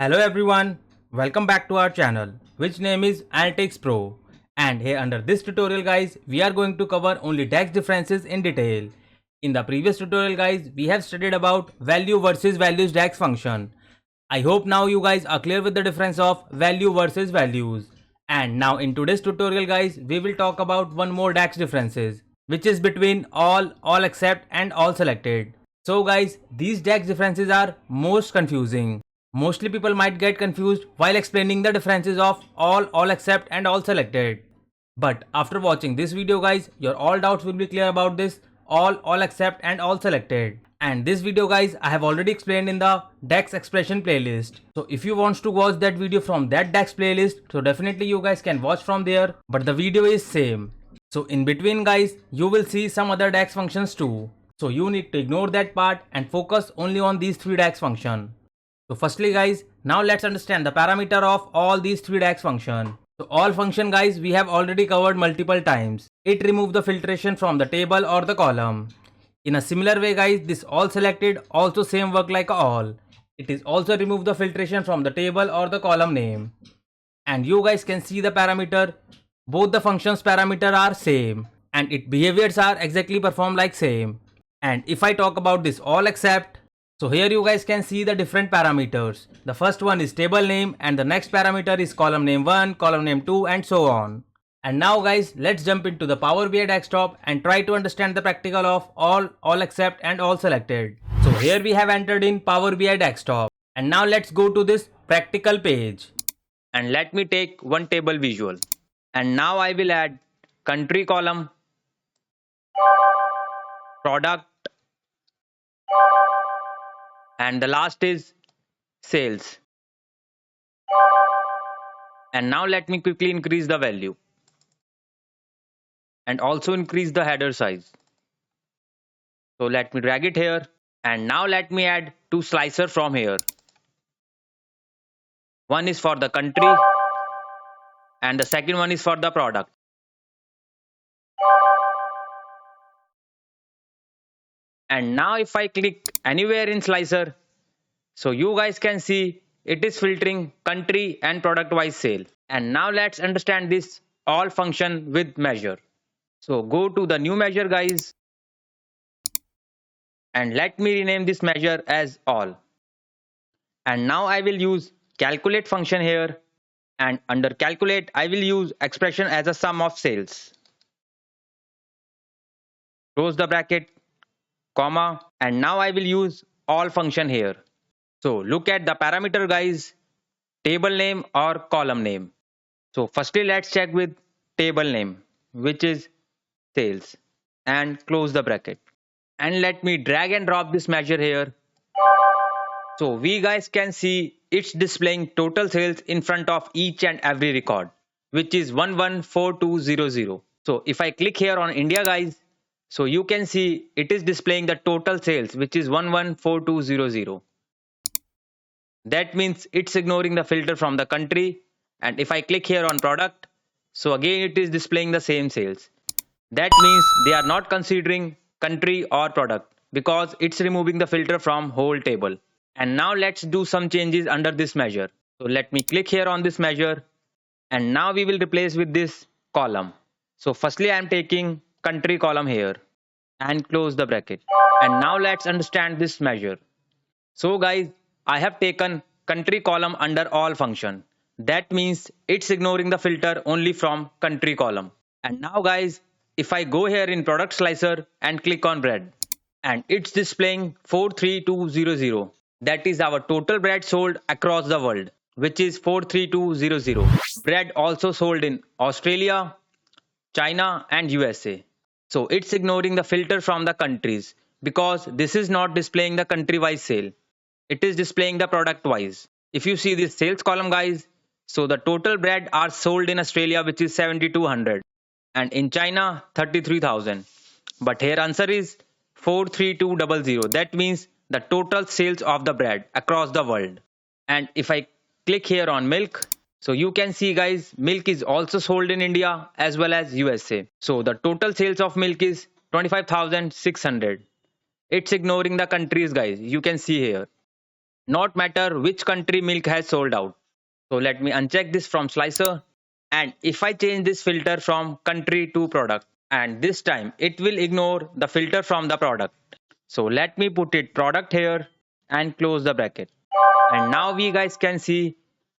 Hello everyone, welcome back to our channel, which name is Analytics Pro. And here under this tutorial guys, we are going to cover only DAX differences in detail. In the previous tutorial guys, we have studied about value versus values DAX function. I hope now you guys are clear with the difference of value versus values. And now in today's tutorial guys, we will talk about one more DAX differences, which is between all except and all selected. So guys, these DAX differences are most confusing. Mostly people might get confused while explaining the differences of all except and all selected. But after watching this video guys, your all doubts will be clear about this all except and all selected. And this video guys, I have already explained in the DAX expression playlist. So if you want to watch that video from that DAX playlist, so definitely you guys can watch from there. But the video is same. So in between guys, you will see some other DAX functions too. So you need to ignore that part and focus only on these three DAX functions. So firstly guys, now let's understand the parameter of all these three DAX function. So all function guys we have already covered multiple times. It removes the filtration from the table or the column. In a similar way guys, this all selected also same work like all. It is also remove the filtration from the table or the column name. And you guys can see the parameter. Both the functions parameter are same and its behaviors are exactly performed like same. And if I talk about this all except, so here you guys can see the different parameters. The first one is table name and the next parameter is column name 1, column name 2 and so on. And now guys, let's jump into the Power BI desktop and try to understand the practical of all except and all selected. So here we have entered in Power BI desktop. And now let's go to this practical page. And let me take one table visual. And now I will add country column, product, and the last is sales. And now let me quickly increase the value and also increase the header size. So let me drag it here and now let me add two slicer from here. One is for the country and the second one is for the product. And now if I click anywhere in slicer, so you guys can see it is filtering country and product wise sale. And now let's understand this all function with measure. So go to the new measure guys and let me rename this measure as all. And now I will use calculate function here and under calculate I will use expression as a sum of sales. Close the bracket, comma, and now I will use all function here. So look at the parameter guys, table name or column name. So firstly let's check with table name, which is sales, and close the bracket. And let me drag and drop this measure here. So we guys can see it's displaying total sales in front of each and every record, which is 114200. So if I click here on India guys, so you can see it is displaying the total sales, which is 114200. That means it's ignoring the filter from the country. And if I click here on product, so again it is displaying the same sales. That means they are not considering country or product because it's removing the filter from whole table. And now let's do some changes under this measure. So let me click here on this measure and now we will replace with this column. So firstly I am taking country column here and close the bracket. And now let's understand this measure. So guys, I have taken country column under all function. That means it's ignoring the filter only from country column. And now guys, if I go here in product slicer and click on bread, and it's displaying 43200. That is our total bread sold across the world, which is 43200. Bread also sold in Australia, China and USA. So it's ignoring the filter from the countries because this is not displaying the country wise sale. It is displaying the product wise. If you see this sales column guys, so the total bread are sold in Australia, which is 7200, and in China 33,000. But here answer is 43200. That means the total sales of the bread across the world. And if I click here on milk, so you can see guys, milk is also sold in India as well as USA. So the total sales of milk is 25,600. It's ignoring the countries guys, you can see here. not matter which country milk has sold out. So let me uncheck this from slicer, and if I change this filter from country to product, and this time it will ignore the filter from the product. So let me put it product here and close the bracket. And now we guys can see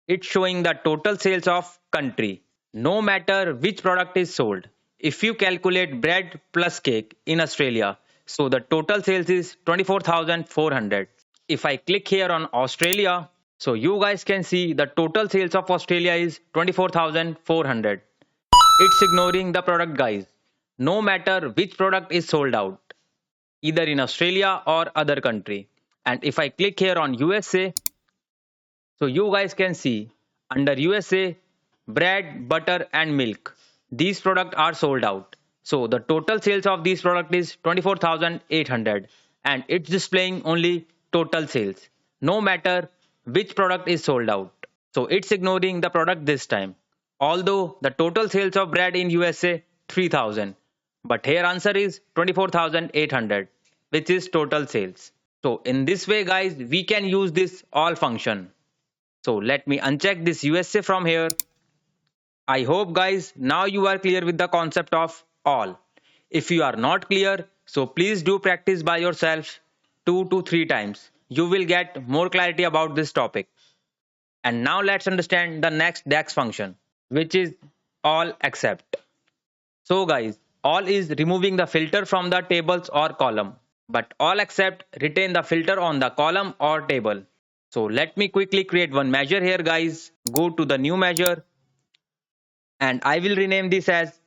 it showing the total sales of country, no matter which product is sold. If you calculate bread plus cake in Australia, so the total sales is 24,400. If I click here on Australia, so you guys can see the total sales of Australia is 24,400. It's ignoring the product guys, no matter which product is sold out, either in Australia or other country. And if I click here on USA, so you guys can see under USA, bread, butter and milk. These products are sold out. So the total sales of these products is 24,800 and it's displaying only total sales, no matter which product is sold out. So it's ignoring the product this time. Although the total sales of bread in USA 3,000, but here answer is 24,800, which is total sales. So in this way guys, we can use this all function. So let me uncheck this USA from here. I hope guys now you are clear with the concept of all. If you are not clear, so please do practice by yourself 2 to 3 times. You will get more clarity about this topic. And now let's understand the next DAX function, which is all except. So guys, all is removing the filter from the tables or column, but all except retain the filter on the column or table. So let me quickly create one measure here guys. Go to the new measure and I will rename this as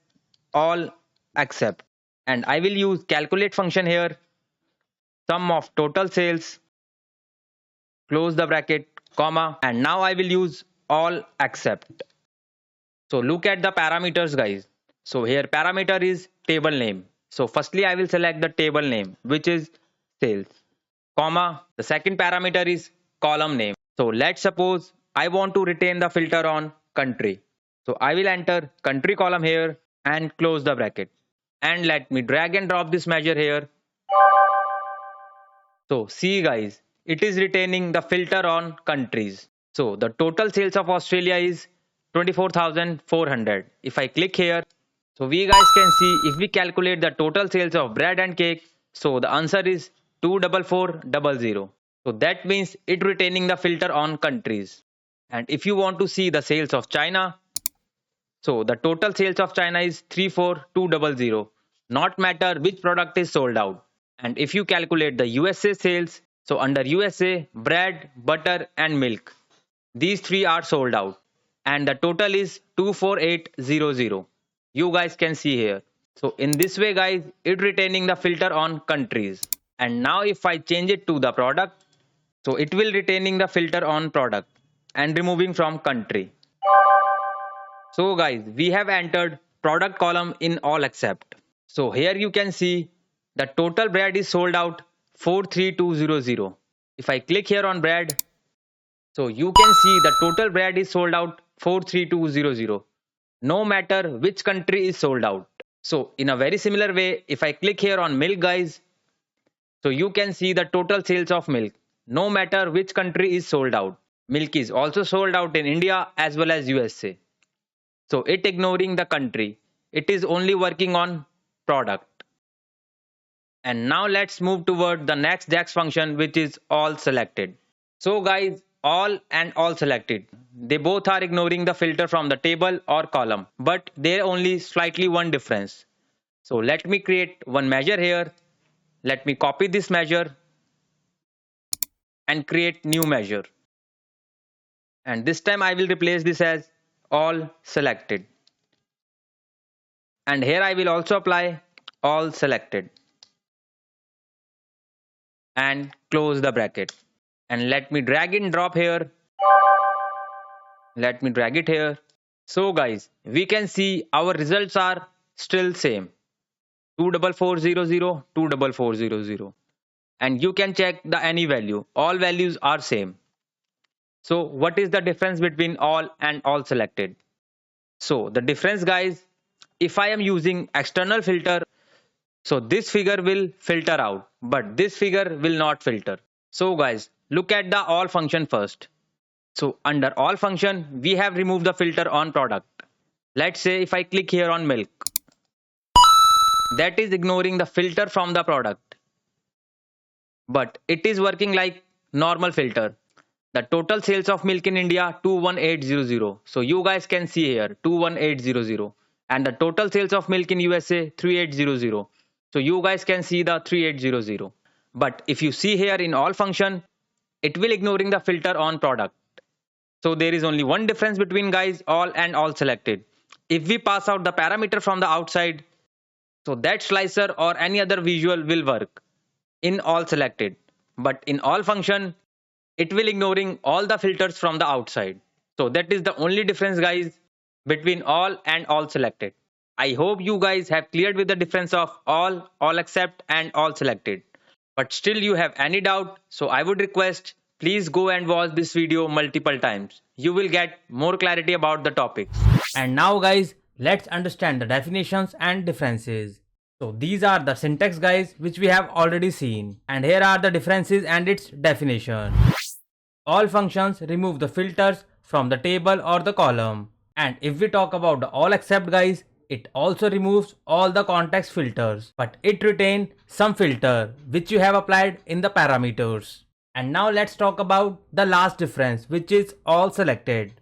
all except, and I will use calculate function here, sum of total sales, close the bracket, comma, and now I will use all except. So look at the parameters guys. So here parameter is table name. So firstly I will select the table name, which is sales, comma, the second parameter is column name. So let's suppose I want to retain the filter on country. So I will enter country column here and close the bracket. And let me drag and drop this measure here. So see guys, it is retaining the filter on countries. So the total sales of Australia is 24,400. If I click here, so we guys can see if we calculate the total sales of bread and cake, so the answer is 24400. So that means it retaining the filter on countries. And if you want to see the sales of China, so the total sales of China is 34200. Not matter which product is sold out. And if you calculate the USA sales, so under USA, bread, butter and milk, these three are sold out. And the total is 24800. You guys can see here. So in this way guys, it retaining the filter on countries. And now if I change it to the product, so it will retaining the filter on product and removing from country. So guys, we have entered product column in all except. So here you can see the total bread is sold out 43200. If I click here on bread, so you can see the total bread is sold out 43200, no matter which country is sold out. So in a very similar way, if I click here on milk guys, so you can see the total sales of milk, no matter which country is sold out. Milk is also sold out in India as well as USA. So it ignoring the country. It is only working on product. And now let's move toward the next DAX function, which is all selected. So guys, all and all selected, they both are ignoring the filter from the table or column, but there only slightly one difference. So let me create one measure here. Let me copy this measure and create new measure. And this time I will replace this as all selected. And here I will also apply all selected. And close the bracket. And let me drag and drop here. Let me drag it here. So guys, we can see our results are still same. 24400, 24400. And you can check the any value. All values are same. So what is the difference between all and all selected? So the difference guys, if I am using external filter, so this figure will filter out, but this figure will not filter. So guys, look at the all function first. So under all function, we have removed the filter on product. Let's say if I click here on milk, that is ignoring the filter from the product. But it is working like normal filter. The total sales of milk in India 21800. So you guys can see here 21800. And the total sales of milk in USA 3800. So you guys can see the 3800. But if you see here in all function, it will ignoring the filter on product. So there is only one difference between guys all and all selected. If we pass out the parameter from the outside, so that slicer or any other visual will work in all selected. But in all function, it will ignoring all the filters from the outside. So that is the only difference guys between all and all selected. I hope you guys have cleared with the difference of all except and all selected. But still you have any doubt, so I would request please go and watch this video multiple times. You will get more clarity about the topics. And now guys, let's understand the definitions and differences. So these are the syntax guys which we have already seen, and here are the differences and its definition. All functions remove the filters from the table or the column, and if we talk about the all except guys, it also removes all the context filters, but it retains some filter which you have applied in the parameters. And now let's talk about the last difference, which is all selected.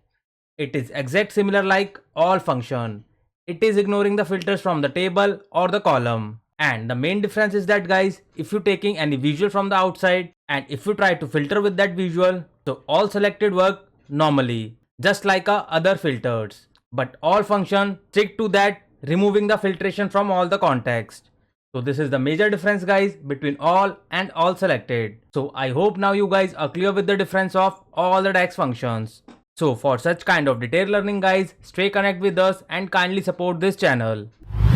It is exact similar like all function. It is ignoring the filters from the table or the column. And the main difference is that guys, if you're taking any visual from the outside and if you try to filter with that visual, so all selected work normally, just like other filters. But all function stick to that, removing the filtration from all the context. So this is the major difference guys between all and all selected. So I hope now you guys are clear with the difference of all the DAX functions. So for such kind of detailed learning guys, stay connected with us and kindly support this channel.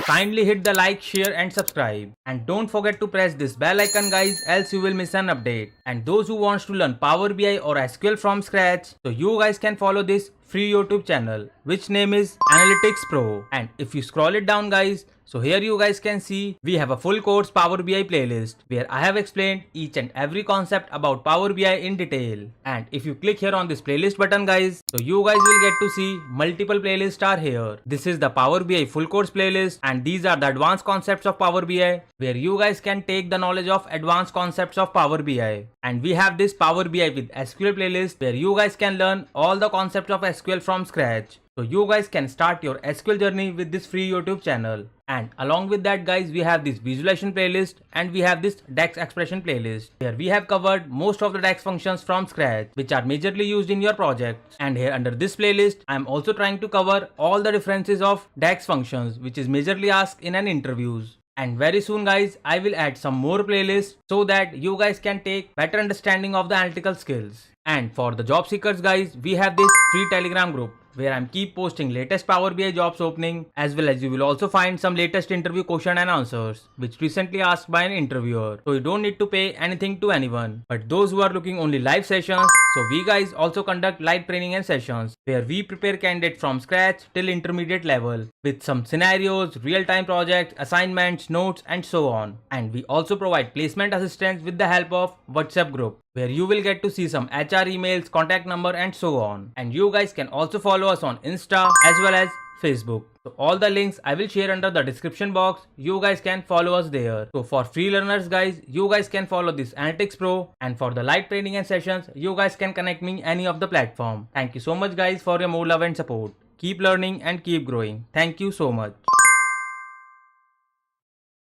Kindly hit the like, share and subscribe. And don't forget to press this bell icon guys, else you will miss an update. And those who wants to learn Power BI or SQL from scratch, so you guys can follow this free YouTube channel, which name is Analytics Pro. And if you scroll it down guys, so here you guys can see we have a full course Power BI playlist where I have explained each and every concept about Power BI in detail. And if you click here on this playlist button guys, so you guys will get to see multiple playlists are here. This is the Power BI full course playlist, and these are the advanced concepts of Power BI where you guys can take the knowledge of advanced concepts of Power BI. And we have this Power BI with SQL playlist where you guys can learn all the concepts of SQL from scratch. So you guys can start your SQL journey with this free YouTube channel. And along with that guys, we have this visualization playlist and we have this DAX expression playlist where we have covered most of the DAX functions from scratch which are majorly used in your projects. And here under this playlist, I am also trying to cover all the differences of DAX functions which is majorly asked in an interviews. And very soon guys, I will add some more playlists so that you guys can take better understanding of the analytical skills. And for the job seekers guys, we have this free Telegram group where I'm keep posting latest Power BI jobs opening, as well as you will also find some latest interview question and answers which recently asked by an interviewer. So you don't need to pay anything to anyone. But those who are looking only live sessions, so we guys also conduct live training and sessions where we prepare candidates from scratch till intermediate level with some scenarios, real-time projects, assignments, notes and so on. And we also provide placement assistance with the help of WhatsApp group where you will get to see some HR emails, contact number and so on. And you guys can also follow us on Insta as well as Facebook. So all the links I will share under the description box. You guys can follow us there. So for free learners guys, you guys can follow this Analytics Pro, and for the live training and sessions, you guys can connect me any of the platform. Thank you so much guys for your more love and support. Keep learning and keep growing. Thank you so much.